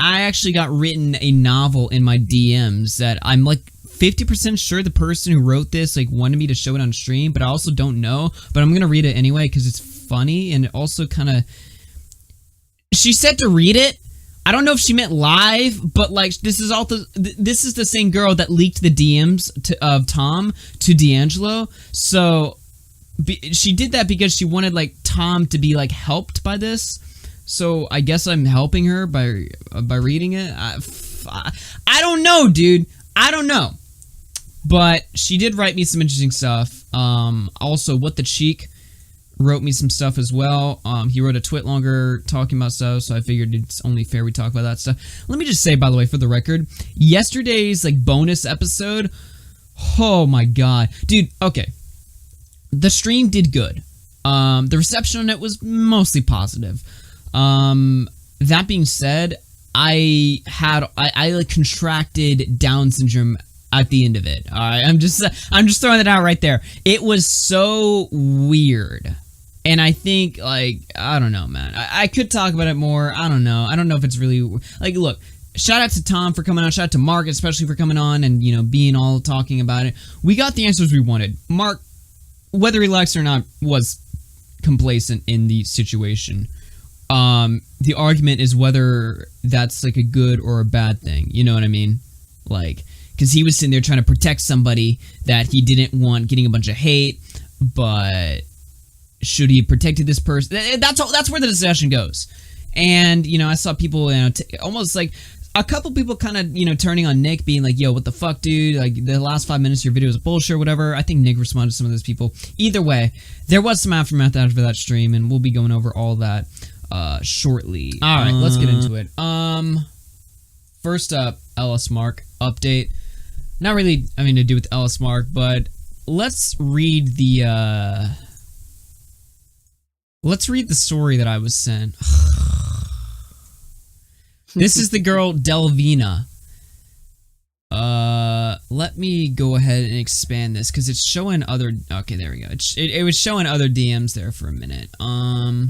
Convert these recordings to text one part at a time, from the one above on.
I actually got written a novel in my DMs that I'm like 50% sure the person who wrote this like wanted me to show it on stream, but I also don't know. But I'm gonna read it anyway because it's funny and it also kind of. She said to read it. I don't know if she meant live, but like this is the same girl that leaked the DMs of Tom to D'Angelo. So she did that because she wanted like Tom to be like helped by this. So I guess I'm helping her by reading it. I don't know, dude. I don't know. But she did write me some interesting stuff. Also, What the Cheek wrote me some stuff as well. He wrote a twit longer talking about stuff, so I figured it's only fair we talk about that stuff. Let me just say, by the way, for the record, yesterday's like bonus episode, oh my god. Dude, okay. The stream did good. The reception on it was mostly positive. That being said, I like contracted Down syndrome at the end of it. All right, I'm just throwing it out right there. It was so weird, and I think like I don't know, man. I could talk about it more. I don't know if it's really like. Look, shout out to Tom for coming on. Shout out to Mark especially for coming on and being all talking about it. We got the answers we wanted. Mark, whether he likes it or not, was complacent in the situation. The argument is whether that's like a good or a bad thing. You know what I mean? Like. Because he was sitting there trying to protect somebody that he didn't want getting a bunch of hate, but should he have protected this person? That's where the discussion goes. And, I saw people, almost like a couple people kind of, turning on Nick, being like, yo, what the fuck, dude? Like, the last 5 minutes of your video was bullshit or whatever. I think Nick responded to some of those people. Either way, there was some aftermath after that stream, and we'll be going over all that shortly. All right, let's get into it. First up, Ellis Mark update. Not really having to do with Ellis Mark, but let's read the story that I was sent. This is the girl Delvina. Let me go ahead and expand this because it's showing other. Okay, there we go. It was showing other DMs there for a minute. All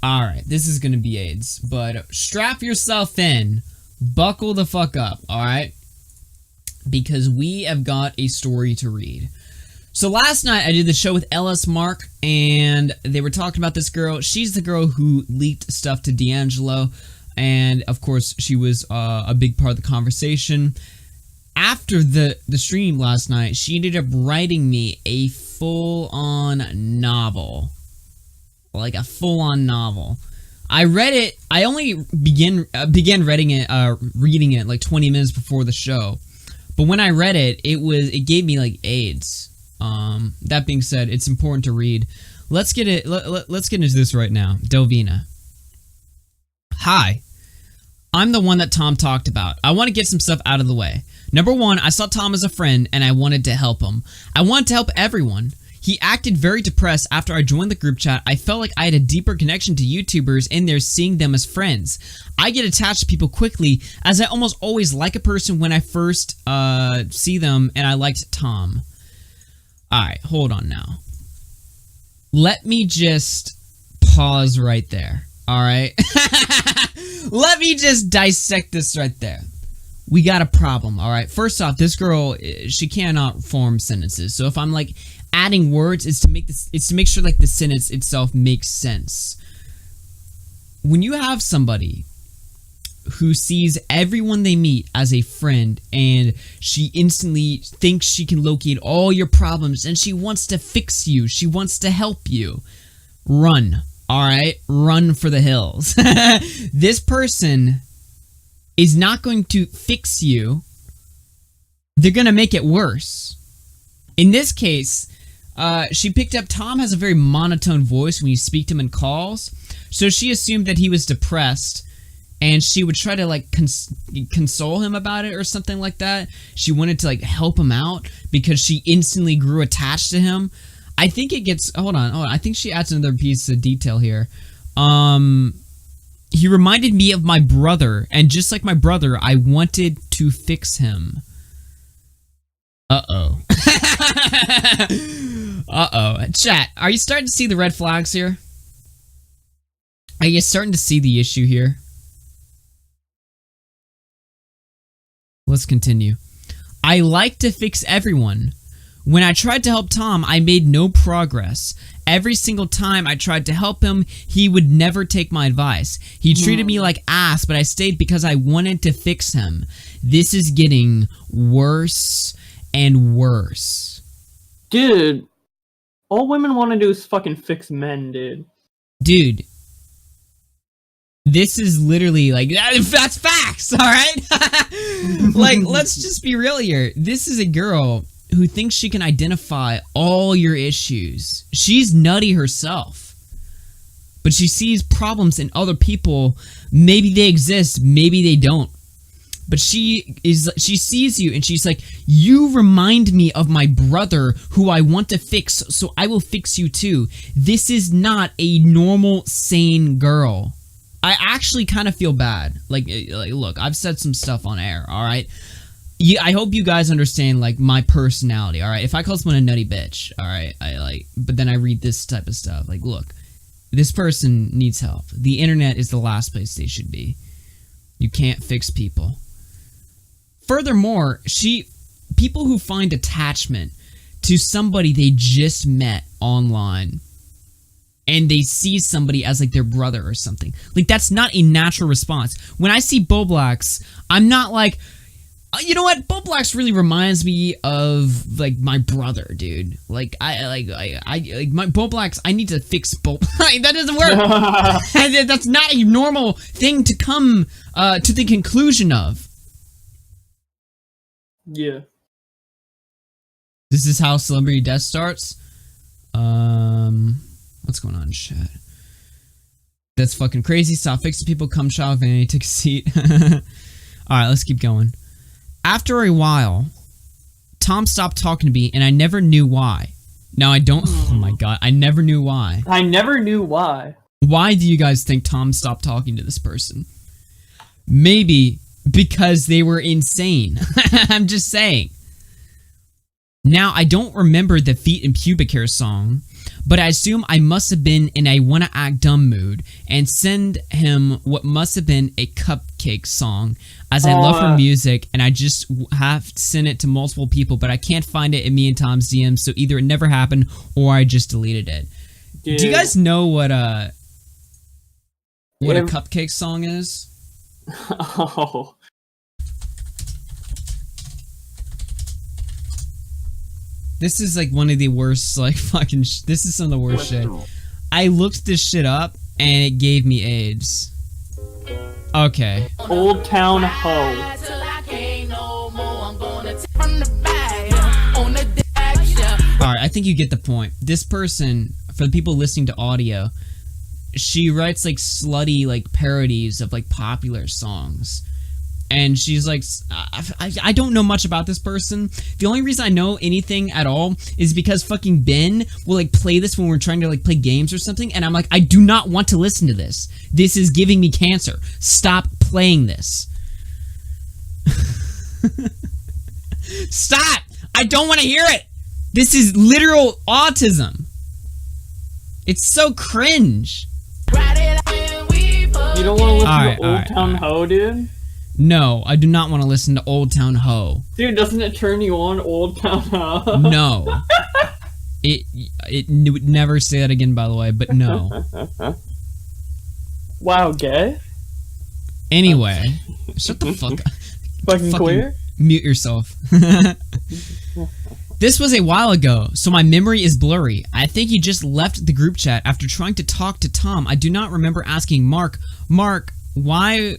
right, this is gonna be AIDS, but strap yourself in, buckle the fuck up. All right. Because we have got a story to read. So last night I did the show with Ellis Mark, and they were talking about this girl. She's the girl who leaked stuff to D'Angelo, and of course she was a big part of the conversation. After the stream last night, she ended up writing me a full-on novel. Like a full-on novel. I read it. I only began reading it like 20 minutes before the show. But when I read it, it gave me like AIDS. That being said, it's important to read. Let's get into this right now. Delvina. Hi. I'm the one that Tom talked about. I want to get some stuff out of the way. Number one, I saw Tom as a friend and I wanted to help him. I wanted to help everyone. He acted very depressed after I joined the group chat. I felt like I had a deeper connection to YouTubers in there, seeing them as friends. I get attached to people quickly, as I almost always like a person when I first see them, and I liked Tom. Alright, hold on now. Let me just pause right there, alright? Let me just dissect this right there. We got a problem, alright? First off, this girl, she cannot form sentences, so if I'm like adding words, it's to make sure like the sentence itself makes sense. When you have somebody who sees everyone they meet as a friend and she instantly thinks she can locate all your problems and she wants to fix you, she wants to help you, run, alright? Run for the hills. This person is not going to fix you. They're gonna make it worse. In this case, she picked up Tom has a very monotone voice when you speak to him in calls, so she assumed that he was depressed, and she would try to like console him about it or something like that. She wanted to like help him out because she instantly grew attached to him. I think it gets hold on. I think she adds another piece of detail here. He reminded me of my brother, and just like my brother, I wanted to fix him. Uh-oh. Uh-oh. Chat, are you starting to see the red flags here? Are you starting to see the issue here? let's continue. I like to fix everyone. When I tried to help Tom, I made no progress. Every single time I tried to help him, he would never take my advice. He treated me like ass, but I stayed because I wanted to fix him. This is getting worse and worse. Dude, all women want to do is fucking fix men, dude. Dude. This is literally, like, that's facts, alright? Like, let's just be real here. This is a girl who thinks she can identify all your issues. She's nutty herself. But she sees problems in other people. Maybe they exist, maybe they don't. But she sees you and she's like, you remind me of my brother who I want to fix, so I will fix you too. This is not a normal, sane girl. I actually kind of feel bad. Like, look, I've said some stuff on air, alright? I hope you guys understand, like, my personality, alright? If I call someone a nutty bitch, alright, but then I read this type of stuff, like, look, this person needs help. The internet is the last place they should be. You can't fix people. Furthermore, people who find attachment to somebody they just met online, and they see somebody as, like, their brother or something, like, that's not a natural response. When I see Bowblax, I'm not like, you know what? Bowblax really reminds me of, like, my brother, dude. Like, my Bowblax, I need to fix Bowblax. That doesn't work. That's not a normal thing to come to the conclusion of. Yeah. This is how celebrity death starts. What's going on in chat? That's fucking crazy. Stop fixing people. Come shop and take a seat. Alright, let's keep going. After a while, Tom stopped talking to me, and I never knew why. Now, I don't... Oh my god, I never knew why. I never knew why. Why do you guys think Tom stopped talking to this person? Maybe because they were insane. I'm just saying. Now, I don't remember the Feet and Pubic Hair song, but I assume I must have been in a wanna act dumb mood and send him what must have been a Cupcake song, as I love her music and I just have sent it to multiple people, but I can't find it in me and Tom's DMs, so either it never happened or I just deleted it. Dude. Do you guys know what a Cupcake song is? Oh. This is like one of the worst, like, fucking this is some of the worst shit. I looked this shit up and it gave me AIDS. Okay. Old Town Ho. Alright, I think you get the point. This person, for the people listening to audio, she writes, like, slutty, like, parodies of, like, popular songs. And she's like, I don't know much about this person. The only reason I know anything at all is because fucking Ben will, like, play this when we're trying to, like, play games or something. And I'm like, I do not want to listen to this. This is giving me cancer. Stop playing this. Stop! I don't want to hear it! This is literal autism. It's so cringe. You don't want to listen to Old Town Ho, dude? No, I do not want to listen to Old Town Ho. Dude, doesn't it turn you on, Old Town Ho? No. It would never say that again, by the way, but no. Wow, gay? Anyway, shut the fuck up. Fucking queer? Mute yourself. This was a while ago, so my memory is blurry. I think he just left the group chat after trying to talk to Tom. I do not remember asking Mark, why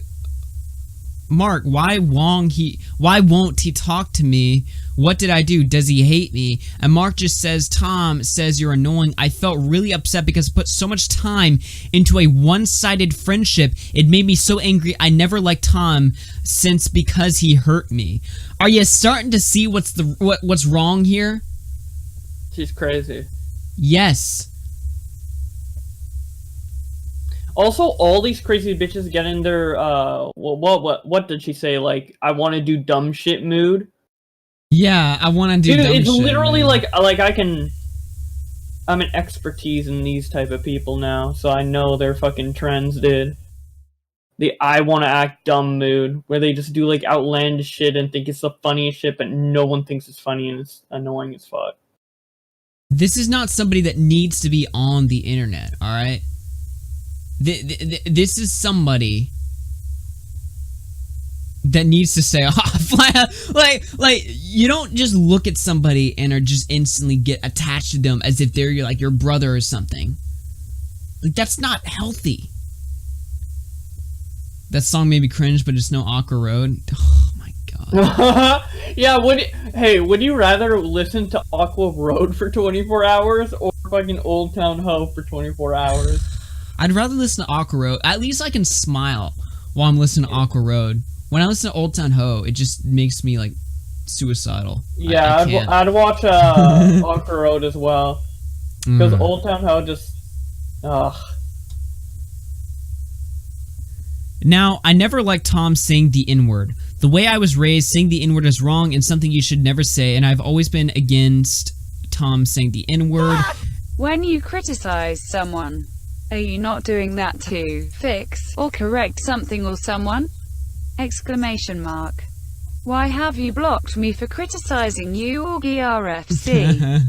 won't he talk to me? What did I do? Does he hate me? And Mark just says, Tom says you're annoying. I felt really upset because I put so much time into a one-sided friendship. It made me so angry. I never liked Tom because he hurt me. Are you starting to see what's wrong here? She's crazy. Yes. Also, all these crazy bitches get in their, what did she say? Like, I want to do dumb shit mood? Yeah, I want to do dumb shit. Dude, it's literally man. like I'm an expertise in these type of people now, so I know their fucking trends, dude. the I want to act dumb mood, where they just do like outlandish shit and think it's the funniest shit, but no one thinks it's funny and it's annoying as fuck. This is not somebody that needs to be on the internet, alright? This is somebody that needs to stay off. like, you don't just look at somebody and are just instantly get attached to them as if they're like your brother or something. Like, that's not healthy. That song made me cringe, but it's no Aqua Road. Oh my god. Yeah, would you rather listen to Aqua Road for 24 hours or fucking Old Town Ho for 24 hours? I'd rather listen to Aqua Road. At least I can smile while I'm listening to Aqua Road. When I listen to Old Town Ho, it just makes me like suicidal. Yeah, I'd watch Aqua Road as well. Because Old Town Ho just Now, I never liked Tom saying the N-word. The way I was raised, saying the N-word is wrong and something you should never say, and I've always been against Tom saying the N-word. When you criticize someone, are you not doing that to fix or correct something or someone? Exclamation mark. Why have you blocked me for criticizing you, AugieRFC?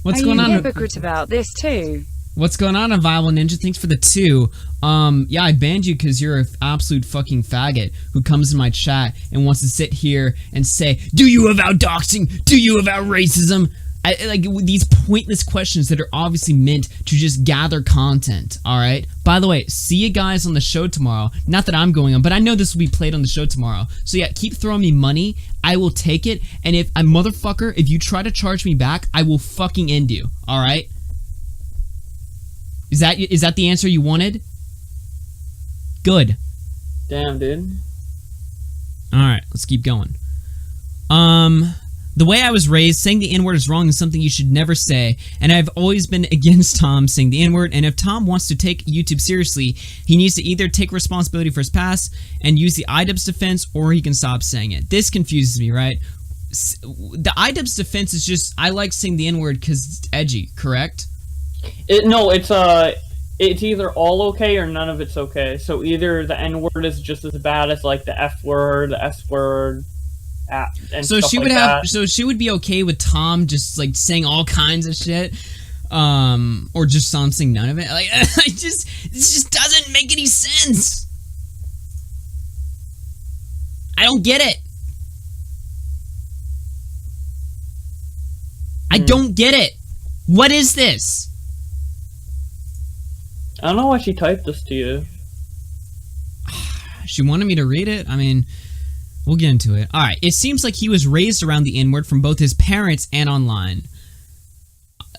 What's are going you on? Hypocrite about this too? What's going on, Viable Ninja? Thanks for the 2. Yeah, I banned you because you're an absolute fucking faggot who comes in my chat and wants to sit here and say, do you avow doxing? Do you avow racism? Like, these pointless questions that are obviously meant to just gather content, alright? By the way, see you guys on the show tomorrow. Not that I'm going on, but I know this will be played on the show tomorrow. So yeah, keep throwing me money. I will take it. And if a motherfucker, if you try to charge me back, I will fucking end you, alright? Is that the answer you wanted? Good. damn, dude. Alright, let's keep going. The way I was raised, saying the N-word is wrong and something you should never say, and I've always been against Tom saying the N-word, and if Tom wants to take YouTube seriously, he needs to either take responsibility for his past and use the iDubbbz defense, or he can stop saying it. This confuses me, right? The iDubbbz defense is just, I like saying the N-word because it's edgy, correct? No, it's either all okay or none of it's okay. So either the N-word is just as bad as like the F-word, the S-word, and so stuff she would like have, that. so she would be okay with Tom just like saying all kinds of shit, or just Tom saying none of it. Like, this just doesn't make any sense. I don't get it. I don't get it. What is this? I don't know why she typed this to you. She wanted me to read it. I mean, we'll get into it. Alright, it seems like he was raised around the N-word from both his parents and online.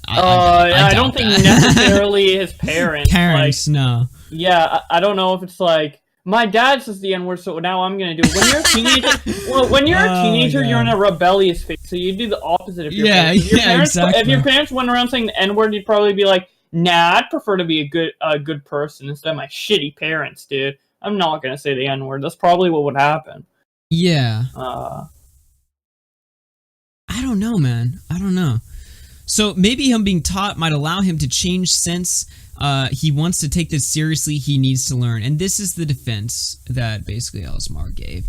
I don't think necessarily his parents. Parents, like, no. Yeah, I don't know if it's like, my dad says the N-word, so now I'm gonna do it. When you're a teenager, well, when you're a teenager, you're in a rebellious phase, so you do the opposite of your parents. Exactly. If your parents went around saying the N-word, you'd probably be like, nah, I'd prefer to be a good person instead of my shitty parents, dude. I'm not gonna say the N-word. That's probably what would happen. Yeah. I don't know, man. I don't know. So maybe him being taught might allow him to change since he wants to take this seriously. He needs to learn. And this is the defense that basically Elsmar gave.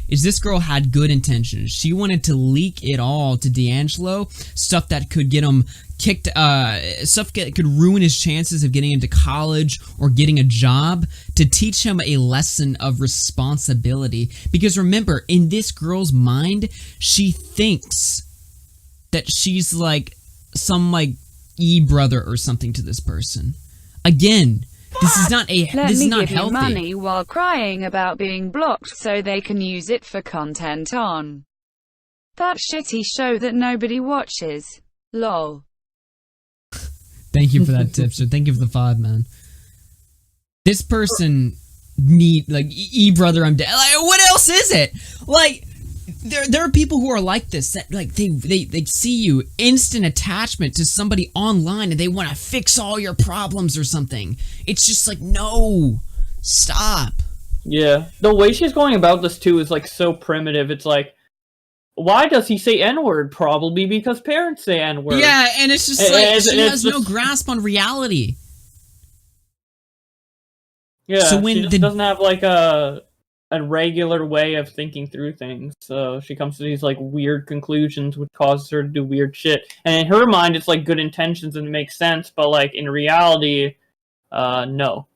Is this girl had good intentions. She wanted to leak it all to D'Angelo, stuff that could get him kicked, stuff that could ruin his chances of getting into college or getting a job, to teach him a lesson of responsibility. Because remember, in this girl's mind, she thinks that she's like some like brother or something to this person. Again, this is not a this is not healthy. Let me give you money while crying about being blocked so they can use it for content on that shitty show that nobody watches. Lol. Thank you for that tip, sir. Thank you for the 5, man. This person need like brother, I'm dead. Like, what else is it? Like, there are people who are like this, that like they see you, instant attachment to somebody online, and they want to fix all your problems or something. It's just like, no, stop. Yeah, the way she's going about this too is like so primitive. It's like, why does he say N-word? Probably because parents say N-word. Yeah, and it's just like she has no grasp on reality. Yeah, So when she just doesn't have like a regular way of thinking through things. So she comes to these like weird conclusions, which causes her to do weird shit. And in her mind, it's like good intentions and it makes sense, but like in reality, no.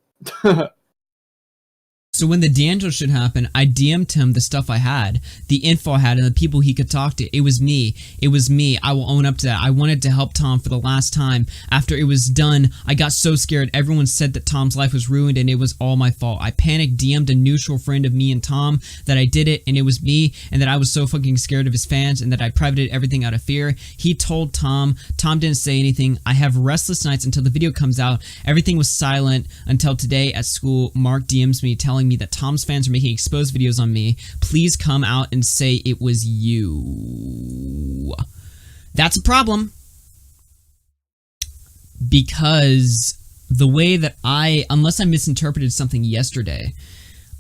So when the D'Angelo shit happened, I DM'd him the stuff I had, the info I had, and the people he could talk to. It was me. It was me. I will own up to that. I wanted to help Tom for the last time. After it was done, I got so scared. Everyone said that Tom's life was ruined and it was all my fault. I panicked, DM'd a neutral friend of me and Tom that I did it and it was me, and that I was so fucking scared of his fans and that I privated everything out of fear. He told Tom. Tom didn't say anything. I have restless nights until the video comes out. Everything was silent until today at school. Mark DMs me telling me that Tom's fans are making exposed videos on me. Please come out and say it was you. That's a problem. Because the way that unless I misinterpreted something yesterday,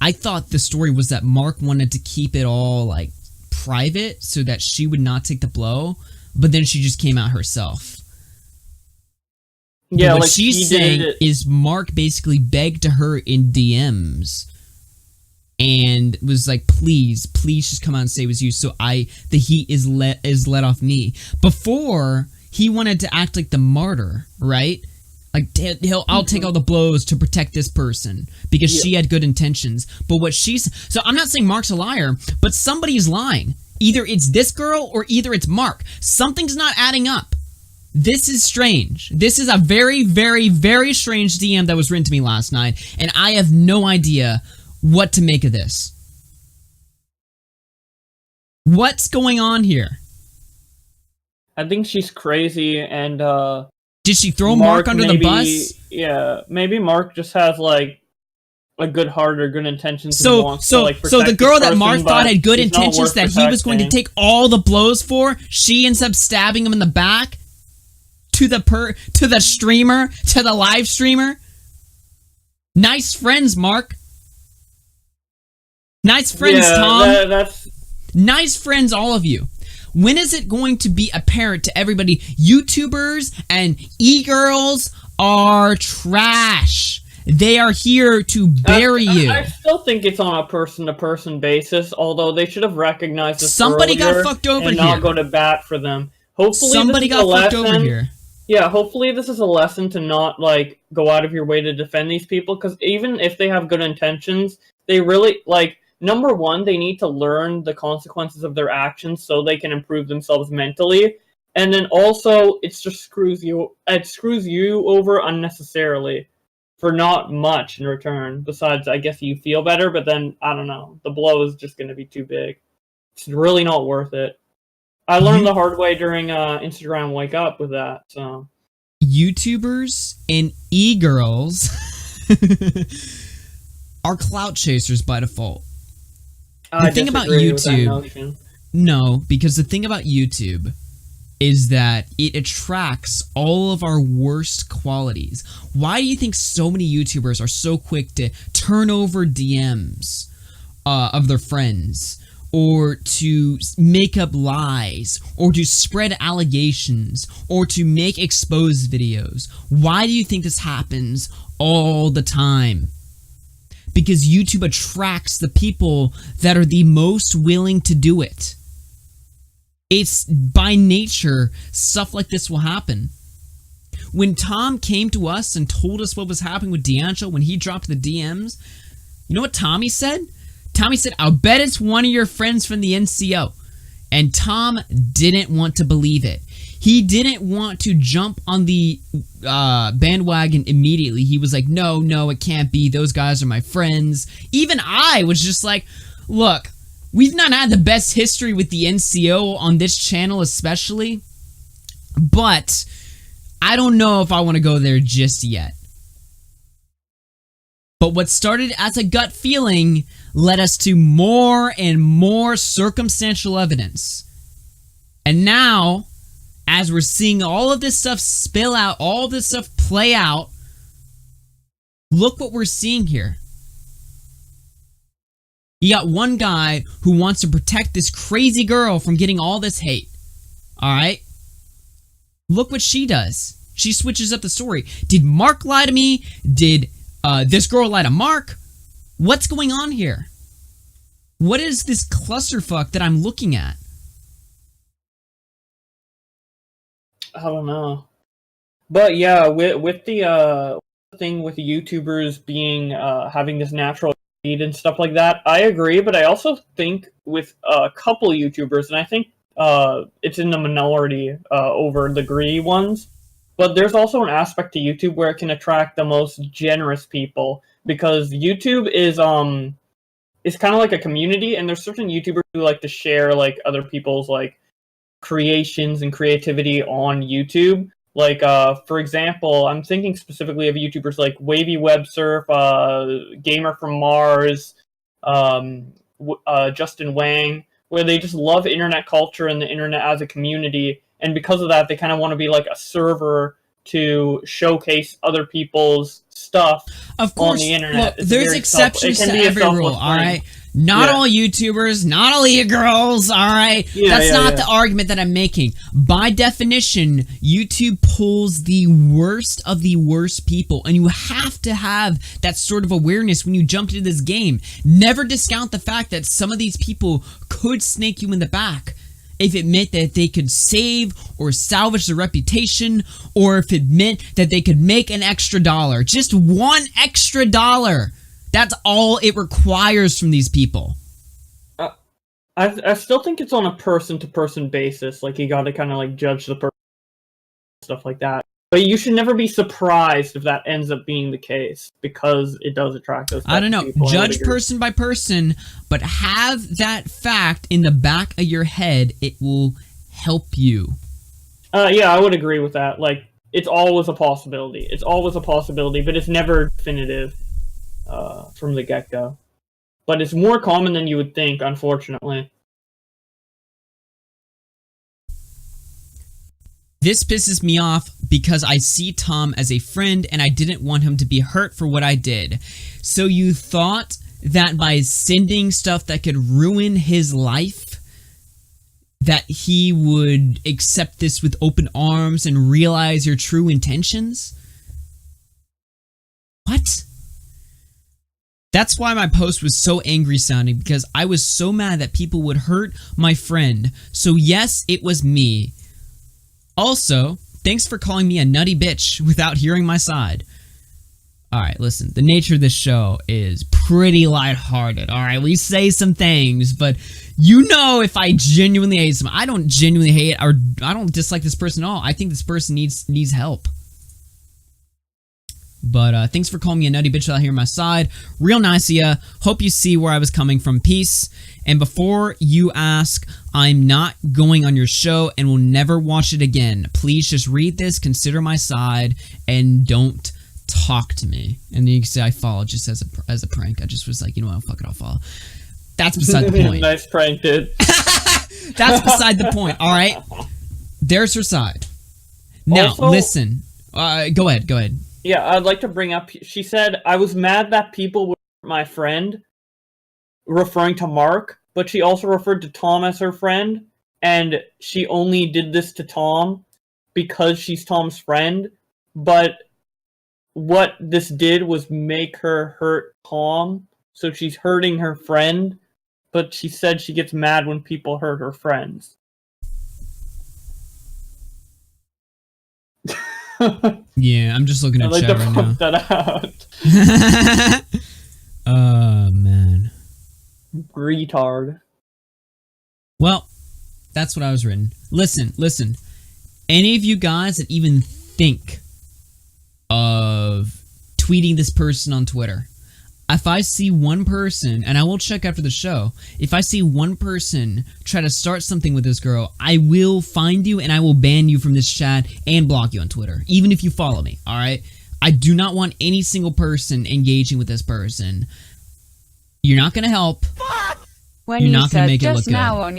I thought the story was that Mark wanted to keep it all like private so that she would not take the blow, but then she just came out herself. Yeah, but what like she's saying is Mark basically begged to her in DMs and was like, please just come out and say it was you. So the heat is let off me. Before, he wanted to act like the martyr, right? Like, I'll take all the blows to protect this person because she had good intentions. But what so I'm not saying Mark's a liar, but somebody's lying. Either it's this girl or either it's Mark. Something's not adding up. This is strange. This is a very, very, very strange DM that was written to me last night, and I have no idea what to make of this. What's going on here? I think she's crazy, and did she throw Mark under the bus? Yeah, maybe Mark just has like a good heart or good intentions. So the girl that Mark person, thought had good intentions that he was going to protecting. take all the blows for, she ends up stabbing him in the back to the streamer, to the live streamer. Nice friends, Mark. Nice friends, Tom. That's nice friends, all of you. When is it going to be apparent to everybody YouTubers and e-girls are trash? They are here to bury you. I still think it's on a person-to-person basis, although they should have recognized this Somebody earlier got fucked over and here. not go to bat for them. Hopefully Somebody got fucked over here. Yeah, hopefully this is a lesson to not, like, go out of your way to defend these people, because even if they have good intentions, they really, like, number one, they need to learn the consequences of their actions so they can improve themselves mentally, and then also, it screws you over unnecessarily for not much in return, besides, I guess, you feel better, but then, I don't know, the blow is just going to be too big. It's really not worth it. I learned the hard way during Instagram Wake Up with that. So YouTubers and e-girls are clout chasers by default. The thing about YouTube, no, because the thing about YouTube is that it attracts all of our worst qualities. Why do you think so many YouTubers are so quick to turn over DMs of their friends? Or to make up lies, or to spread allegations, or to make exposed videos? Why do you think this happens all the time? Because YouTube attracts the people that are the most willing to do it. It's by nature, stuff like this will happen. When Tom came to us and told us what was happening with D'Angelo, when he dropped the DMs, you know what Tommy said? Tommy said, I'll bet it's one of your friends from the NCO. And Tom didn't want to believe it. He didn't want to jump on the bandwagon immediately. He was like, no, it can't be. Those guys are my friends. Even I was just like, look, we've not had the best history with the NCO on this channel especially. But I don't know if I want to go there just yet. But what started as a gut feeling led us to more and more circumstantial evidence. And now, as we're seeing all of this stuff spill out, all of this stuff play out, look what we're seeing here. You got one guy who wants to protect this crazy girl from getting all this hate. Alright? Look what she does. She switches up the story. Did Mark lie to me? Did This girl lied to Mark. What's going on here? What is this clusterfuck that I'm looking at? I don't know. But yeah, with the thing with the YouTubers being having this natural speed and stuff like that, I agree. But I also think with a couple YouTubers, and I think it's in the minority over the greedy ones. But there's also an aspect to YouTube where it can attract the most generous people, because YouTube is kind of like a community, and there's certain YouTubers who like to share like other people's like creations and creativity on YouTube. Like for example, I'm thinking specifically of YouTubers like Wavy Web Surf, Gamer from Mars, Justin Wang, where they just love internet culture and the internet as a community. And because of that, they kind of want to be like a server to showcase other people's stuff of course, on the internet. Look, there's exceptions to every rule, alright? Not all YouTubers, not all e-girls, alright? That's not the argument that I'm making. By definition, YouTube pulls the worst of the worst people, and you have to have that sort of awareness when you jump into this game. Never discount the fact that some of these people could snake you in the back if it meant that they could save or salvage their reputation, or if it meant that they could make an extra dollar. Just one extra dollar. That's all it requires from these people. I still think it's on a person-to-person basis. Like, you gotta kind of like judge the person, stuff like that. But you should never be surprised if that ends up being the case, because it does attract those. I don't know. People. Judge person by person, but have that fact in the back of your head. It will help you. Yeah, I would agree with that. Like, it's always a possibility. It's always a possibility, but it's never definitive from the get-go. But it's more common than you would think, unfortunately. This pisses me off because I see Tom as a friend and I didn't want him to be hurt for what I did. So you thought that by sending stuff that could ruin his life, that he would accept this with open arms and realize your true intentions? What? That's why my post was so angry sounding, because I was so mad that people would hurt my friend. So yes, it was me. Also, thanks for calling me a nutty bitch without hearing my side. Alright, listen, the nature of this show is pretty lighthearted, alright? We say some things, but you know if I genuinely hate someone. I don't genuinely hate, or I don't dislike this person at all. I think this person needs help. But thanks for calling me a nutty bitch without hearing my side. Real nice of ya. Hope you see where I was coming from. Peace. And before you ask, I'm not going on your show and will never watch it again. Please just read this, consider my side, and don't talk to me. And then you can say I followed just as a prank. I just was like, you know what, fuck it, I'll follow. That's beside the point. Nice prank, dude. That's beside the point, alright? There's her side. Now, also, listen. Go ahead. Yeah, I'd like to bring up, she said, I was mad that people were my friend, referring to Mark, but she also referred to Tom as her friend, and she only did this to Tom because she's Tom's friend, but what this did was make her hurt Tom, so she's hurting her friend, but she said she gets mad when people hurt her friends. Yeah, I'm just looking at chat right now. That out. Oh, man. Retard. Well, that's what I was written. Listen. Any of you guys that even think of tweeting this person on Twitter, if I see one person, and I will check after the show, if I see one person try to start something with this girl, I will find you and I will ban you from this chat and block you on Twitter, even if you follow me, alright? I do not want any single person engaging with this person. You're not gonna help. When You're you not gonna said make it look just good. now on